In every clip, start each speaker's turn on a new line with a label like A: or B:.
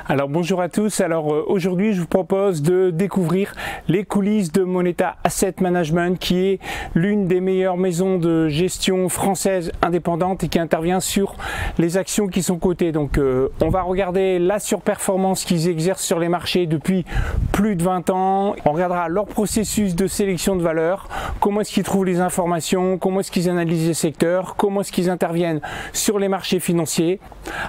A: Alors bonjour à tous, aujourd'hui je vous propose de découvrir les coulisses de Moneta Asset Management qui est l'une des meilleures maisons de gestion françaises indépendantes et qui intervient sur les actions qui sont cotées. Donc on va regarder la surperformance qu'ils exercent sur les marchés depuis plus de 20 ans, on regardera leur processus de sélection de valeurs, comment est-ce qu'ils trouvent les informations, comment est-ce qu'ils analysent les secteurs, comment est-ce qu'ils interviennent sur les marchés financiers.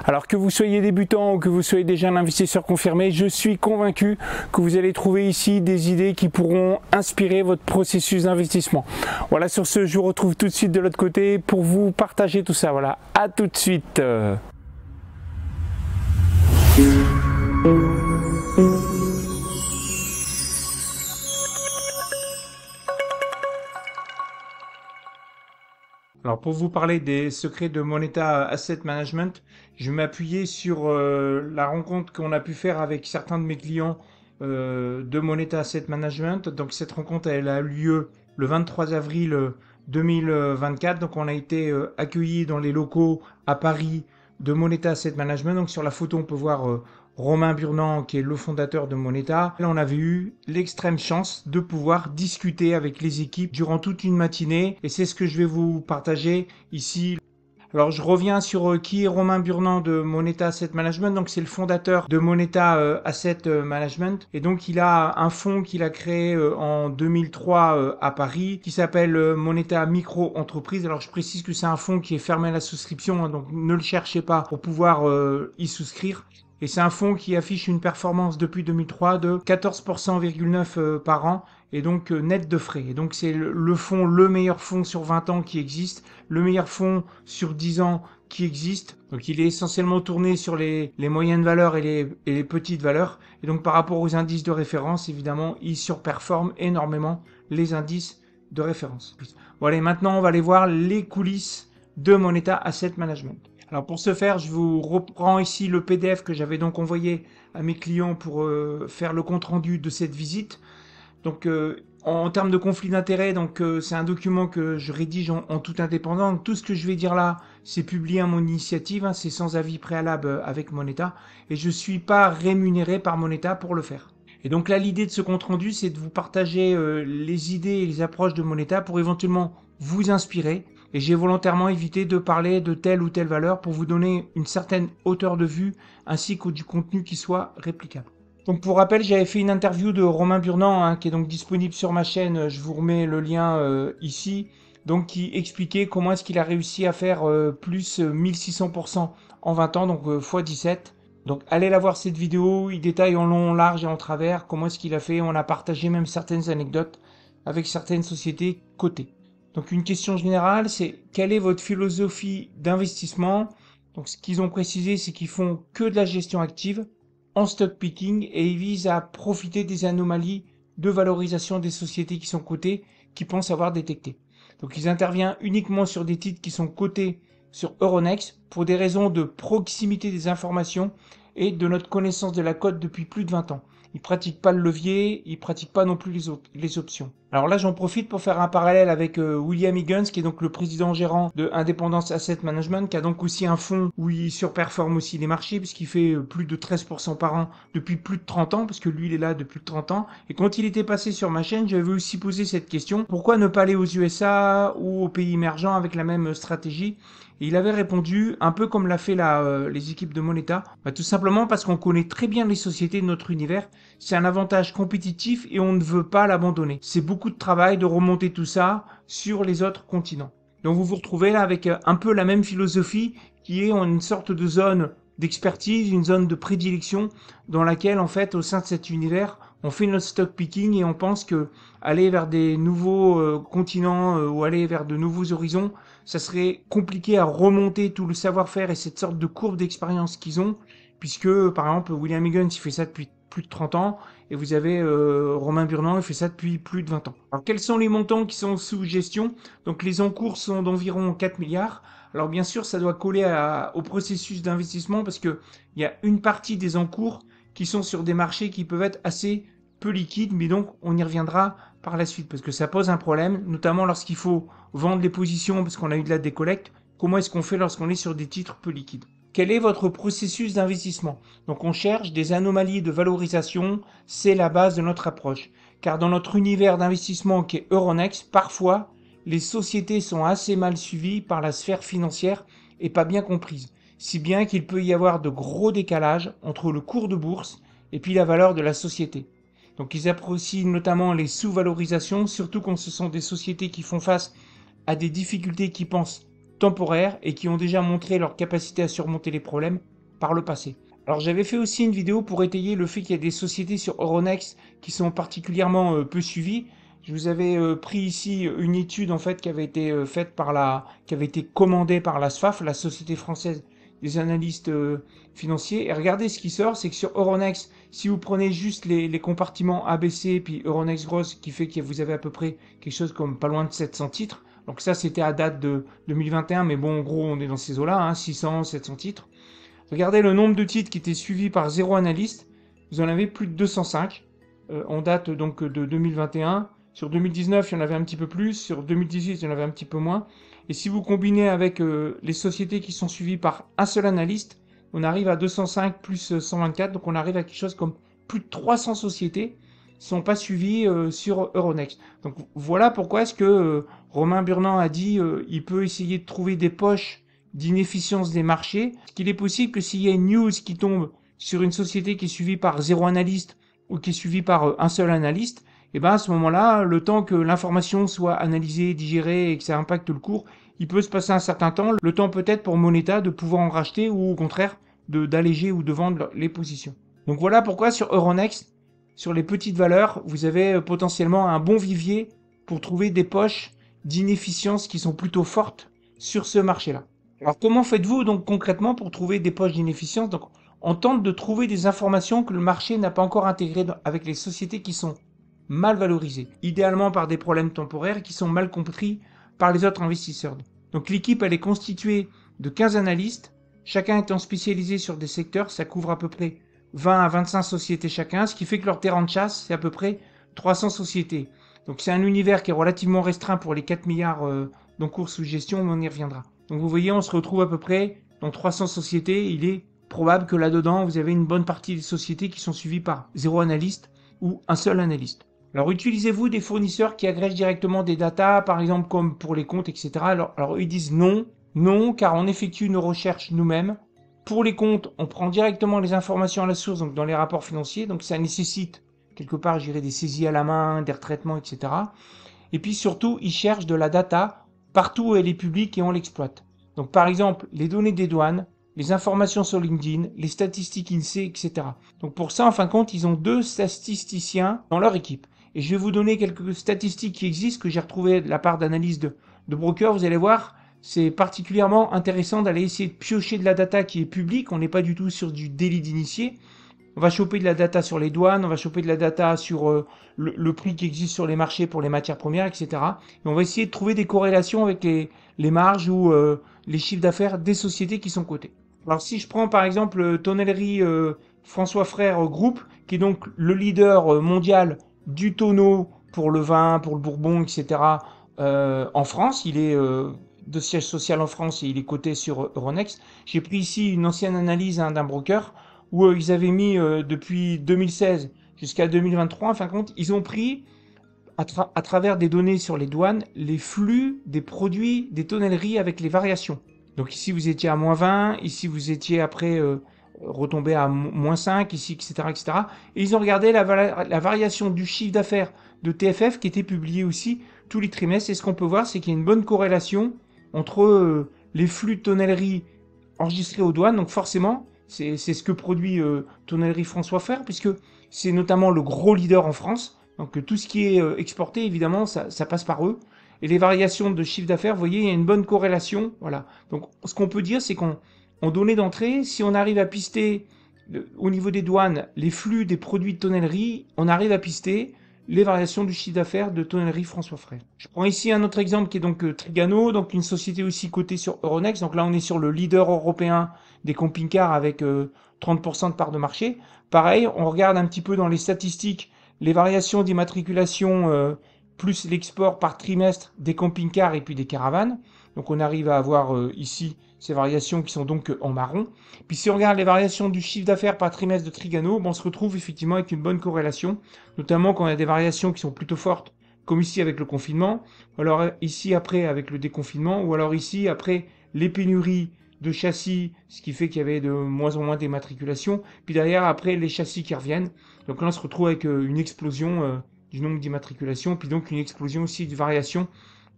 A: Alors que vous soyez débutant ou que vous soyez déjà un investisseur confirmé, je suis convaincu que vous allez trouver ici des idées qui pourront inspirer votre processus d'investissement. Voilà, sur ce, je vous retrouve tout de suite de l'autre côté pour vous partager tout ça. Voilà, à tout de suite. Alors pour vous parler des secrets de Moneta Asset Management, je vais m'appuyer sur la rencontre qu'on a pu faire avec certains de mes clients de Moneta Asset Management. Donc cette rencontre elle a eu lieu le 23 avril 2024. Donc on a été accueillis dans les locaux à Paris de Moneta Asset Management. Donc sur la photo on peut voir Romain Burnand qui est le fondateur de Moneta. Là on avait eu l'extrême chance de pouvoir discuter avec les équipes durant toute une matinée et c'est ce que je vais vous partager ici. Alors je reviens sur qui est Romain Burnand de Moneta Asset Management. Donc c'est le fondateur de Moneta Asset Management et donc il a un fonds qu'il a créé en 2003 à Paris qui s'appelle Moneta Micro Entreprise. Alors je précise que c'est un fonds qui est fermé à la souscription, hein, donc ne le cherchez pas pour pouvoir y souscrire. Et c'est un fonds qui affiche une performance depuis 2003 de 14,9% par an et donc net de frais. Et donc c'est le fonds, le meilleur fonds sur 20 ans qui existe, le meilleur fonds sur 10 ans qui existe. Donc il est essentiellement tourné sur les moyennes valeurs et les petites valeurs. Et donc par rapport aux indices de référence, évidemment, il surperforme énormément les indices de référence. Voilà, maintenant on va aller voir les coulisses de Moneta Asset Management. Alors pour ce faire, je vous reprends ici le PDF que j'avais donc envoyé à mes clients pour faire le compte rendu de cette visite. Donc en termes de conflit d'intérêts, donc c'est un document que je rédige en toute indépendance. Donc, tout ce que je vais dire là, c'est publié à mon initiative, hein, c'est sans avis préalable avec Moneta et je suis pas rémunéré par Moneta pour le faire. Et donc là, l'idée de ce compte rendu, c'est de vous partager les idées et les approches de Moneta pour éventuellement vous inspirer. Et j'ai volontairement évité de parler de telle ou telle valeur pour vous donner une certaine hauteur de vue ainsi que du contenu qui soit réplicable. Donc pour rappel, j'avais fait une interview de Romain Burnand hein, qui est donc disponible sur ma chaîne, je vous remets le lien ici, donc qui expliquait comment est-ce qu'il a réussi à faire plus 1600% en 20 ans, donc x 17. Donc allez la voir cette vidéo, il détaille en long, en large et en travers comment est-ce qu'il a fait, on a partagé même certaines anecdotes avec certaines sociétés cotées. Donc une question générale, c'est quelle est votre philosophie d'investissement? Donc ce qu'ils ont précisé, c'est qu'ils font que de la gestion active en stock picking et ils visent à profiter des anomalies de valorisation des sociétés qui sont cotées, qui pensent avoir détecté. Donc ils interviennent uniquement sur des titres qui sont cotés sur Euronext pour des raisons de proximité des informations et de notre connaissance de la cote depuis plus de 20 ans. Ils pratiquent pas le levier, ils pratiquent pas non plus les options. Alors là, j'en profite pour faire un parallèle avec William Higgins, qui est donc le président gérant de Independence Asset Management, qui a donc aussi un fonds où il surperforme aussi les marchés, puisqu'il fait plus de 13% par an depuis plus de 30 ans, parce que lui, il est là depuis 30 ans. Et quand il était passé sur ma chaîne, j'avais aussi posé cette question, pourquoi ne pas aller aux USA ou aux pays émergents avec la même stratégie? Et il avait répondu, un peu comme l'a fait les équipes de Moneta, tout simplement parce qu'on connaît très bien les sociétés de notre univers, c'est un avantage compétitif et on ne veut pas l'abandonner. C'est beaucoup de travail de remonter tout ça sur les autres continents. Donc vous vous retrouvez là avec un peu la même philosophie qui est une sorte de zone d'expertise, une zone de prédilection dans laquelle en fait au sein de cet univers on fait notre stock picking et on pense que aller vers des nouveaux continents ou aller vers de nouveaux horizons, ça serait compliqué à remonter tout le savoir-faire et cette sorte de courbe d'expérience qu'ils ont, puisque par exemple William Higgins il fait ça depuis plus de 30 ans et vous avez Romain Burnand il fait ça depuis plus de 20 ans. Alors quels sont les montants qui sont sous gestion? Donc les encours sont d'environ 4 milliards. Alors bien sûr ça doit coller au processus d'investissement parce que il y a une partie des encours qui sont sur des marchés qui peuvent être assez peu liquides, mais donc on y reviendra par la suite, parce que ça pose un problème, notamment lorsqu'il faut vendre les positions, parce qu'on a eu de la décollecte. Comment est-ce qu'on fait lorsqu'on est sur des titres peu liquides? quel est votre processus d'investissement? Donc on cherche des anomalies de valorisation, c'est la base de notre approche. Car dans notre univers d'investissement qui est Euronext, parfois les sociétés sont assez mal suivies par la sphère financière et pas bien comprises. Si bien qu'il peut y avoir de gros décalages entre le cours de bourse et puis la valeur de la société. Donc ils apprécient notamment les sous-valorisations, surtout quand ce sont des sociétés qui font face à des difficultés qui pensent temporaires et qui ont déjà montré leur capacité à surmonter les problèmes par le passé. Alors j'avais fait aussi une vidéo pour étayer le fait qu'il y a des sociétés sur Euronext qui sont particulièrement peu suivies. Je vous avais pris ici une étude en fait qui avait été faite qui avait été commandée par la SFAF, la Société française des analystes financiers. Et regardez ce qui sort, c'est que sur Euronext, si vous prenez juste les compartiments ABC puis Euronext Gross, qui fait que vous avez à peu près quelque chose comme pas loin de 700 titres. Donc ça, c'était à date de 2021, mais bon, en gros, on est dans ces eaux-là, hein, 600, 700 titres. Regardez le nombre de titres qui étaient suivis par 0 analyste. Vous en avez plus de 205. On date donc de 2021. Sur 2019, il y en avait un petit peu plus. Sur 2018, il y en avait un petit peu moins. Et si vous combinez avec les sociétés qui sont suivies par un seul analyste, on arrive à 205 plus 124. Donc on arrive à quelque chose comme plus de 300 sociétés qui ne sont pas suivies sur Euronext. Donc voilà pourquoi est-ce que Romain Burnand a dit il peut essayer de trouver des poches d'inefficience des marchés. Est-ce qu'il est possible que s'il y a une news qui tombe sur une société qui est suivie par 0 analyste ou qui est suivie par un seul analyste, et ben à ce moment-là, le temps que l'information soit analysée, digérée et que ça impacte le cours, il peut se passer un certain temps, le temps peut-être pour Moneta de pouvoir en racheter ou au contraire d'alléger ou de vendre les positions. Donc voilà pourquoi sur Euronext, sur les petites valeurs, vous avez potentiellement un bon vivier pour trouver des poches d'inefficience qui sont plutôt fortes sur ce marché-là. Alors comment faites-vous donc concrètement pour trouver des poches d'inefficience? Donc on tente de trouver des informations que le marché n'a pas encore intégrées avec les sociétés qui sont mal valorisées, idéalement par des problèmes temporaires qui sont mal compris par les autres investisseurs. Donc l'équipe elle est constituée de 15 analystes, chacun étant spécialisé sur des secteurs, ça couvre à peu près 20 à 25 sociétés chacun, ce qui fait que leur terrain de chasse c'est à peu près 300 sociétés. Donc c'est un univers qui est relativement restreint pour les 4 milliards d'encours sous gestion, mais on y reviendra. Donc vous voyez, on se retrouve à peu près dans 300 sociétés. Il est probable que là-dedans, vous avez une bonne partie des sociétés qui sont suivies par 0 analyste ou un seul analyste. Alors utilisez-vous des fournisseurs qui agrègent directement des datas, par exemple comme pour les comptes, etc. Alors ils disent non, non, car on effectue nos recherches nous-mêmes. Pour les comptes, on prend directement les informations à la source, donc dans les rapports financiers, donc ça nécessite quelque part, je dirais, des saisies à la main, des retraitements, etc. Et puis surtout, ils cherchent de la data partout où elle est publique et on l'exploite. Donc par exemple, les données des douanes, les informations sur LinkedIn, les statistiques INSEE, etc. Donc pour ça, en fin de compte, ils ont 2 statisticiens dans leur équipe. Et je vais vous donner quelques statistiques qui existent, que j'ai retrouvées de la part d'analyse de brokers. Vous allez voir, c'est particulièrement intéressant d'aller essayer de piocher de la data qui est publique. On n'est pas du tout sur du délit d'initié. On va choper de la data sur les douanes, on va choper de la data sur le prix qui existe sur les marchés pour les matières premières, etc. Et on va essayer de trouver des corrélations avec les marges ou les chiffres d'affaires des sociétés qui sont cotées. Alors si je prends par exemple Tonnellerie François Frères Group, qui est donc le leader mondial du tonneau pour le vin, pour le bourbon, etc. En France, il est de siège social en France et il est coté sur Euronext. J'ai pris ici une ancienne analyse d'un broker où ils avaient mis depuis 2016 jusqu'à 2023, en fin de compte, ils ont pris à travers des données sur les douanes les flux des produits des tonnelleries avec les variations. Donc ici vous étiez à -20, ici vous étiez après retombé à -5, ici, etc., etc. Et ils ont regardé la variation du chiffre d'affaires de TFF qui était publié aussi tous les trimestres. Et ce qu'on peut voir, c'est qu'il y a une bonne corrélation entre les flux de tonnellerie enregistrés aux douanes. Donc forcément, c'est ce que produit Tonnellerie François Frères, puisque c'est notamment le gros leader en France. Donc tout ce qui est exporté, évidemment, ça passe par eux. Et les variations de chiffre d'affaires, vous voyez, il y a une bonne corrélation. Voilà. Donc ce qu'on peut dire, c'est qu'en données d'entrée, si on arrive à pister au niveau des douanes les flux des produits de tonnellerie, on arrive à pister les variations du chiffre d'affaires de Tonnellerie François Frères. Je prends ici un autre exemple qui est donc Trigano, donc une société aussi cotée sur Euronext. Donc là, on est sur le leader européen des camping-cars avec 30% de part de marché. Pareil, on regarde un petit peu dans les statistiques les variations d'immatriculation plus l'export par trimestre des camping-cars et puis des caravanes. Donc on arrive à avoir ici ces variations qui sont donc en marron. Puis si on regarde les variations du chiffre d'affaires par trimestre de Trigano, bon, on se retrouve effectivement avec une bonne corrélation, notamment quand il y a des variations qui sont plutôt fortes, comme ici avec le confinement, ou alors ici après avec le déconfinement, ou alors ici après les pénuries de châssis, ce qui fait qu'il y avait de moins en moins d'immatriculations, puis derrière après les châssis qui reviennent. Donc là on se retrouve avec une explosion du nombre d'immatriculations, puis donc une explosion aussi de variation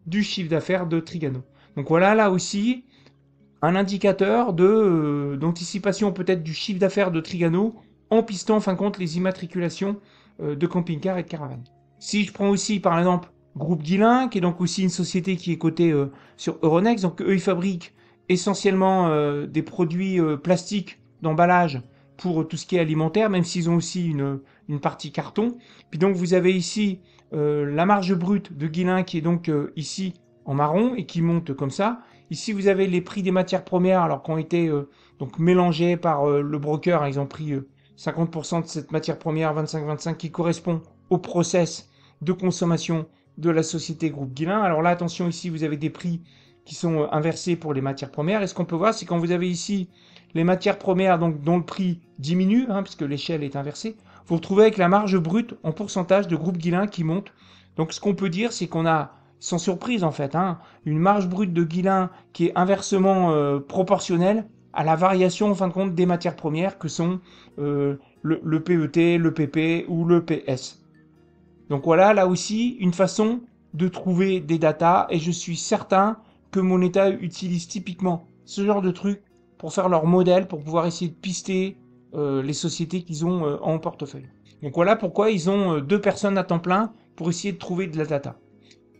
A: du chiffre d'affaires de Trigano. Donc voilà là aussi un indicateur d'anticipation peut-être du chiffre d'affaires de Trigano en pistant en fin de compte les immatriculations de camping-cars et de caravanes. Si je prends aussi par exemple Groupe Guillain, qui est donc aussi une société qui est cotée sur Euronext, donc eux ils fabriquent essentiellement des produits plastiques d'emballage pour tout ce qui est alimentaire, même s'ils ont aussi une partie carton. Puis donc vous avez ici la marge brute de Guillain qui est donc ici en marron et qui monte comme ça. Ici, vous avez les prix des matières premières, alors qui ont été donc mélangés par le broker. Hein, ils ont pris 50% de cette matière première, 25-25, qui correspond au process de consommation de la société Groupe Guillain. Alors là, attention, ici, vous avez des prix qui sont inversés pour les matières premières. Et ce qu'on peut voir, c'est quand vous avez ici les matières premières donc, dont le prix diminue, hein, puisque l'échelle est inversée, vous retrouvez avec la marge brute en pourcentage de Groupe Guillain qui monte. Donc ce qu'on peut dire, c'est qu'on a sans surprise en fait, hein, une marge brute de Guillain qui est inversement proportionnelle à la variation en fin de compte des matières premières que sont le PET, le PP ou le PS. Donc voilà, là aussi, une façon de trouver des datas et je suis certain que Moneta utilise typiquement ce genre de truc pour faire leur modèle, pour pouvoir essayer de pister les sociétés qu'ils ont en portefeuille. Donc voilà pourquoi ils ont 2 personnes à temps plein pour essayer de trouver de la data.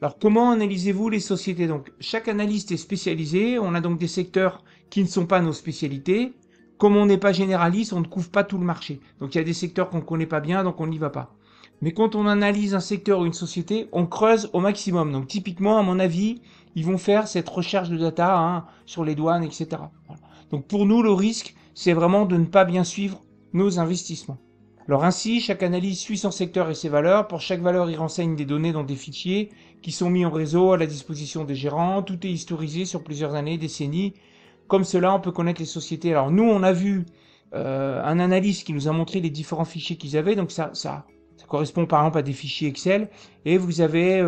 A: Alors, comment analysez-vous les sociétés? Donc, chaque analyste est spécialisé. On a donc des secteurs qui ne sont pas nos spécialités. Comme on n'est pas généraliste, on ne couvre pas tout le marché. Donc, il y a des secteurs qu'on ne connaît pas bien, donc on n'y va pas. Mais quand on analyse un secteur ou une société, on creuse au maximum. Donc, typiquement, à mon avis, ils vont faire cette recherche de data hein, sur les douanes, etc. Voilà. Donc, pour nous, le risque, c'est vraiment de ne pas bien suivre nos investissements. Alors ainsi, chaque analyse suit son secteur et ses valeurs. Pour chaque valeur, il renseigne des données dans des fichiers qui sont mis en réseau à la disposition des gérants. Tout est historisé sur plusieurs années, décennies. Comme cela, on peut connaître les sociétés. Alors nous, on a vu un analyste qui nous a montré les différents fichiers qu'ils avaient. Donc ça correspond par exemple à des fichiers Excel. Et vous avez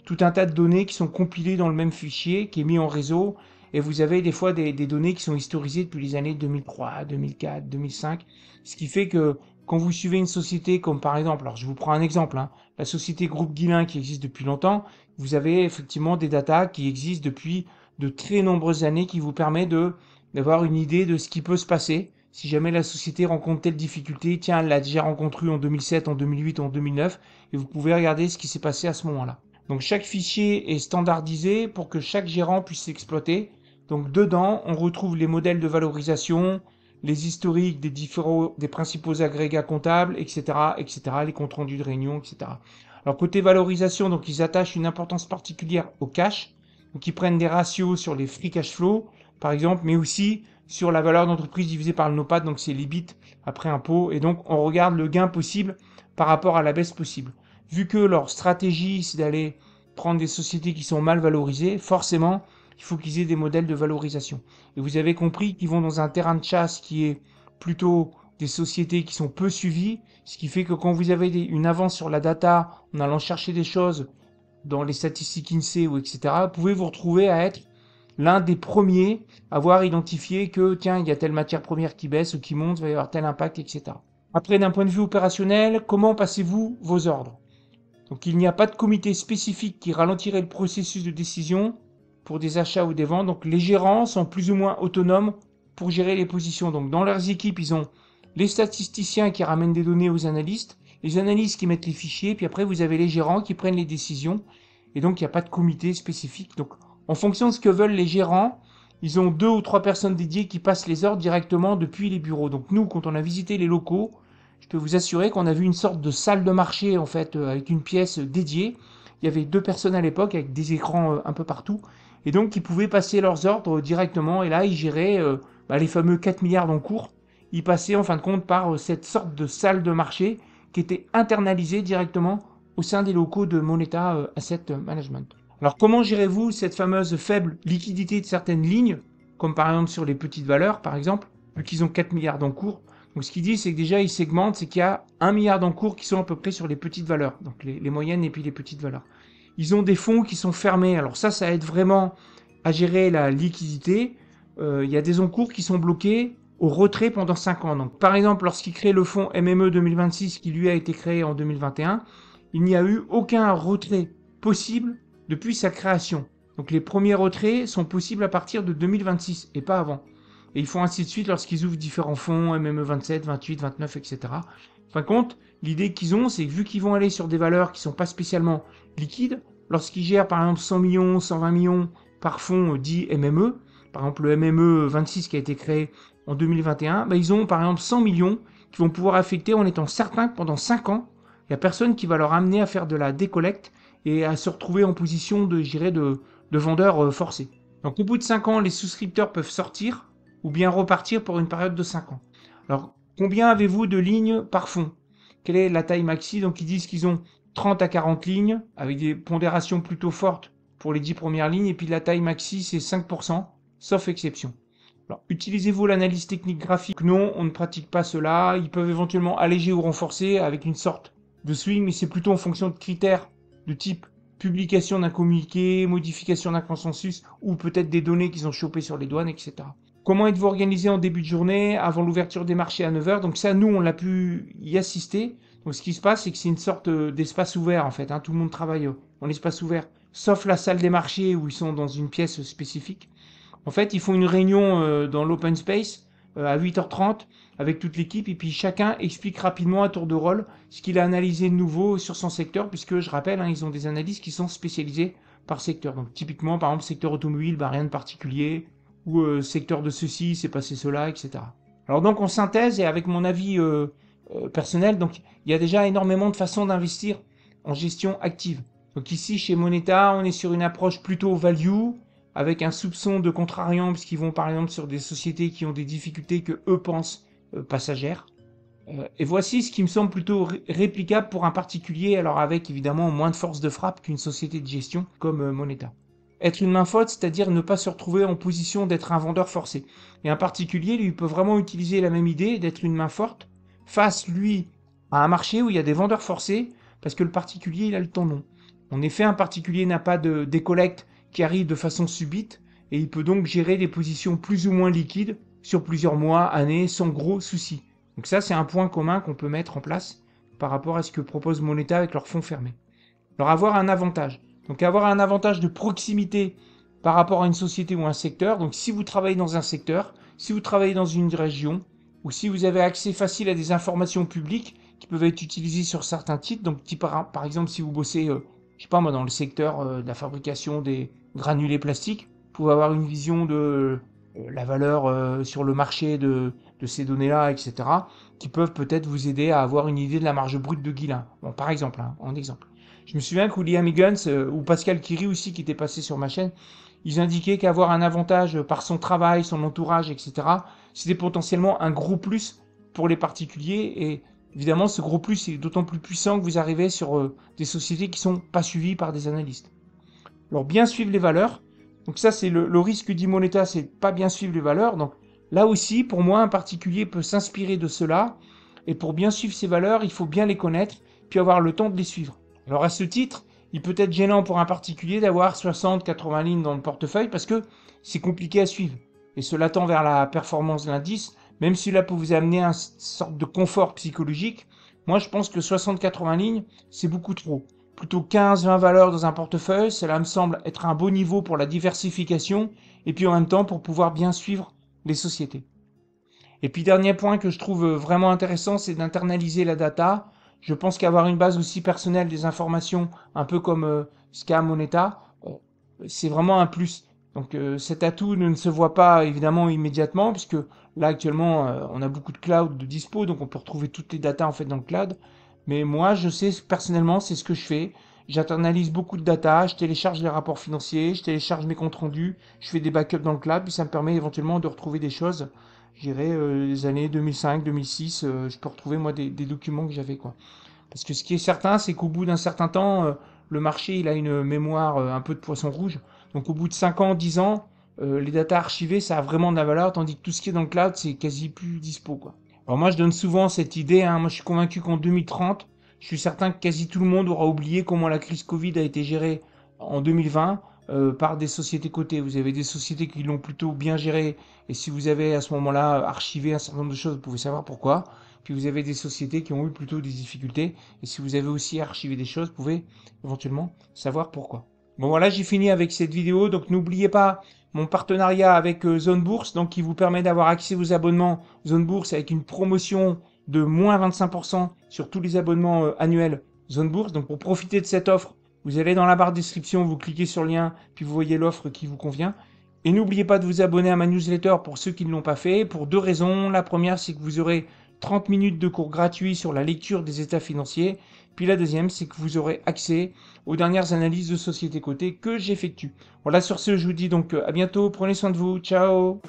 A: tout un tas de données qui sont compilées dans le même fichier, qui est mis en réseau. Et vous avez des fois des données qui sont historisées depuis les années 2003, 2004, 2005. Ce qui fait que quand vous suivez une société comme par exemple, alors je vous prends un exemple, hein, la société Groupe Guillain qui existe depuis longtemps, vous avez effectivement des datas qui existent depuis de très nombreuses années qui vous permettent d'avoir une idée de ce qui peut se passer. Si jamais la société rencontre telle difficulté, tiens, elle l'a déjà rencontrée en 2007, en 2008, en 2009, et vous pouvez regarder ce qui s'est passé à ce moment-là. Donc chaque fichier est standardisé pour que chaque gérant puisse s'exploiter. Donc dedans, on retrouve les modèles de valorisation, les historiques des principaux agrégats comptables, etc., etc., les comptes rendus de réunion, etc. Alors côté valorisation, donc ils attachent une importance particulière au cash, donc ils prennent des ratios sur les free cash flow, par exemple, mais aussi sur la valeur d'entreprise divisée par le NOPAT, donc c'est l'EBIT après impôt, et donc on regarde le gain possible par rapport à la baisse possible. Vu que leur stratégie, c'est d'aller prendre des sociétés qui sont mal valorisées, forcément, il faut qu'ils aient des modèles de valorisation. Et vous avez compris qu'ils vont dans un terrain de chasse qui est plutôt des sociétés qui sont peu suivies, ce qui fait que quand vous avez une avance sur la data, en allant chercher des choses dans les statistiques INSEE ou etc., vous pouvez vous retrouver à être l'un des premiers à avoir identifié que, tiens, il y a telle matière première qui baisse ou qui monte, il va y avoir tel impact, etc. Après, d'un point de vue opérationnel, comment passez-vous vos ordres? Donc, il n'y a pas de comité spécifique qui ralentirait le processus de décision pour des achats ou des ventes. Donc les gérants sont plus ou moins autonomes pour gérer les positions. Donc dans leurs équipes, ils ont les statisticiens qui ramènent des données aux analystes, les analystes qui mettent les fichiers, puis après vous avez les gérants qui prennent les décisions. Et donc il n'y a pas de comité spécifique. Donc en fonction de ce que veulent les gérants, ils ont 2 ou 3 personnes dédiées qui passent les ordres directement depuis les bureaux. Donc nous, quand on a visité les locaux, je peux vous assurer qu'on a vu une sorte de salle de marché en fait, avec une pièce dédiée. Il y avait 2 personnes à l'époque avec des écrans un peu partout. Et donc, ils pouvaient passer leurs ordres directement. Et là, ils géraient les fameux 4 milliards en cours. Ils passaient en fin de compte par cette sorte de salle de marché qui était internalisée directement au sein des locaux de Moneta Asset Management. Alors comment gérez-vous cette fameuse faible liquidité de certaines lignes, comme par exemple sur les petites valeurs, par exemple, vu qu'ils ont 4 milliards d'encours. Donc ce qu'il dit, c'est que déjà, ils segmentent, c'est qu'il y a 1 milliard d'encours qui sont à peu près sur les petites valeurs, donc les moyennes et puis les petites valeurs. Ils ont des fonds qui sont fermés, alors ça aide vraiment à gérer la liquidité. Il y a des encours qui sont bloqués au retrait pendant 5 ans. Donc par exemple, lorsqu'il crée le fonds MME 2026, qui lui a été créé en 2021, il n'y a eu aucun retrait possible depuis sa création. Donc les premiers retraits sont possibles à partir de 2026 et pas avant. Et ils font ainsi de suite lorsqu'ils ouvrent différents fonds, MME 27, 28, 29, etc. En fin de compte, l'idée qu'ils ont, c'est que vu qu'ils vont aller sur des valeurs qui ne sont pas spécialement liquides, lorsqu'ils gèrent par exemple 100 millions, 120 millions par fonds dit MME, par exemple le MME 26 qui a été créé en 2021, ils ont par exemple 100 millions qui vont pouvoir affecter en étant certains que pendant 5 ans, il n'y a personne qui va leur amener à faire de la décollecte et à se retrouver en position de vendeur forcé. Donc au bout de 5 ans, les souscripteurs peuvent sortir ou bien repartir pour une période de 5 ans. Alors combien avez-vous de lignes par fonds? Quelle est la taille maxi? Donc ils disent qu'ils ont 30 à 40 lignes avec des pondérations plutôt fortes pour les 10 premières lignes et puis la taille maxi c'est 5%, sauf exception. Alors, utilisez-vous l'analyse technique graphique? Non, on ne pratique pas cela. Ils peuvent éventuellement alléger ou renforcer avec une sorte de swing, mais c'est plutôt en fonction de critères de type publication d'un communiqué, modification d'un consensus, ou peut-être des données qu'ils ont chopées sur les douanes, etc. Comment êtes-vous organisé en début de journée, avant l'ouverture des marchés à 9 h? Donc ça, nous, on l'a pu y assister. Donc ce qui se passe, c'est que c'est une sorte d'espace ouvert, en fait. Tout le monde travaille en espace ouvert, sauf la salle des marchés où ils sont dans une pièce spécifique. En fait, ils font une réunion dans l'open space à 8h30 avec toute l'équipe et puis chacun explique rapidement à tour de rôle ce qu'il a analysé de nouveau sur son secteur, puisque je rappelle, ils ont des analyses qui sont spécialisées par secteur. Donc typiquement, par exemple, secteur automobile, rien de particulier, ou secteur de ceci, c'est passé cela, etc. Alors donc en synthèse et avec mon avis personnel, donc il y a déjà énormément de façons d'investir en gestion active. Donc ici chez Moneta, on est sur une approche plutôt value, avec un soupçon de contrariant, puisqu'ils vont par exemple sur des sociétés qui ont des difficultés que eux pensent passagères. Et voici ce qui me semble plutôt réplicable pour un particulier, alors avec évidemment moins de force de frappe qu'une société de gestion comme Moneta. Être une main forte, c'est-à-dire ne pas se retrouver en position d'être un vendeur forcé. Et un particulier, lui, peut vraiment utiliser la même idée d'être une main forte face, lui, à un marché où il y a des vendeurs forcés, parce que le particulier, il a le temps long. En effet, un particulier n'a pas de décollecte qui arrive de façon subite, et il peut donc gérer des positions plus ou moins liquides sur plusieurs mois, années, sans gros soucis. Donc ça, c'est un point commun qu'on peut mettre en place par rapport à ce que propose Moneta avec leurs fonds fermés. Alors avoir un avantage. Donc avoir un avantage de proximité par rapport à une société ou un secteur. Donc si vous travaillez dans un secteur, si vous travaillez dans une région, ou si vous avez accès facile à des informations publiques qui peuvent être utilisées sur certains titres. Donc par exemple si vous bossez, je sais pas moi, dans le secteur de la fabrication des granulés plastiques, vous pouvez avoir une vision de la valeur sur le marché de ces données-là, etc., qui peuvent peut-être vous aider à avoir une idée de la marge brute de Guillain. Bon, par exemple, en exemple. Je me souviens que William Higgins ou Pascal Curie aussi, qui était passé sur ma chaîne, ils indiquaient qu'avoir un avantage par son travail, son entourage, etc., c'était potentiellement un gros plus pour les particuliers. Et évidemment, ce gros plus est d'autant plus puissant que vous arrivez sur des sociétés qui ne sont pas suivies par des analystes. Alors, bien suivre les valeurs. Donc ça, c'est le risque d'Imoneta, c'est de pas bien suivre les valeurs. Donc là aussi, pour moi, un particulier peut s'inspirer de cela. Et pour bien suivre ces valeurs, il faut bien les connaître, puis avoir le temps de les suivre. Alors à ce titre, il peut être gênant pour un particulier d'avoir 60-80 lignes dans le portefeuille parce que c'est compliqué à suivre. Et cela tend vers la performance de l'indice, même si cela peut vous amener une sorte de confort psychologique. Moi, je pense que 60-80 lignes, c'est beaucoup trop. Plutôt 15-20 valeurs dans un portefeuille, cela me semble être un beau niveau pour la diversification et puis en même temps pour pouvoir bien suivre les sociétés. Et puis dernier point que je trouve vraiment intéressant, c'est d'internaliser la data. Je pense qu'avoir une base aussi personnelle des informations, un peu comme Scam Moneta, c'est vraiment un plus. Donc cet atout ne se voit pas évidemment immédiatement, puisque là actuellement on a beaucoup de cloud de dispo, donc on peut retrouver toutes les datas en fait dans le cloud. Mais moi je sais personnellement, c'est ce que je fais. J'internalise beaucoup de data, je télécharge les rapports financiers, je télécharge mes comptes rendus, je fais des backups dans le cloud, puis ça me permet éventuellement de retrouver des choses, je dirais les années 2005, 2006, je peux retrouver moi des documents que j'avais quoi. Parce que ce qui est certain, c'est qu'au bout d'un certain temps, le marché il a une mémoire un peu de poisson rouge. Donc au bout de 5 ans, 10 ans, les datas archivées, ça a vraiment de la valeur, tandis que tout ce qui est dans le cloud, c'est quasi plus dispo, quoi. Alors moi, je donne souvent cette idée, hein. Moi, je suis convaincu qu'en 2030, je suis certain que quasi tout le monde aura oublié comment la crise Covid a été gérée en 2020 par des sociétés cotées. Vous avez des sociétés qui l'ont plutôt bien gérée, et si vous avez à ce moment-là archivé un certain nombre de choses, vous pouvez savoir pourquoi. Puis vous avez des sociétés qui ont eu plutôt des difficultés, et si vous avez aussi archivé des choses, vous pouvez éventuellement savoir pourquoi. Bon voilà, j'ai fini avec cette vidéo, donc n'oubliez pas mon partenariat avec Zone Bourse, donc qui vous permet d'avoir accès aux abonnements Zone Bourse avec une promotion de moins 25% sur tous les abonnements annuels Zone Bourse. Donc pour profiter de cette offre, vous allez dans la barre de description, vous cliquez sur le lien, puis vous voyez l'offre qui vous convient. Et n'oubliez pas de vous abonner à ma newsletter pour ceux qui ne l'ont pas fait, pour 2 raisons. La première, c'est que vous aurez 30 minutes de cours gratuits sur la lecture des états financiers. Puis la deuxième, c'est que vous aurez accès aux dernières analyses de sociétés cotées que j'effectue. Voilà, sur ce, je vous dis donc à bientôt, prenez soin de vous, ciao!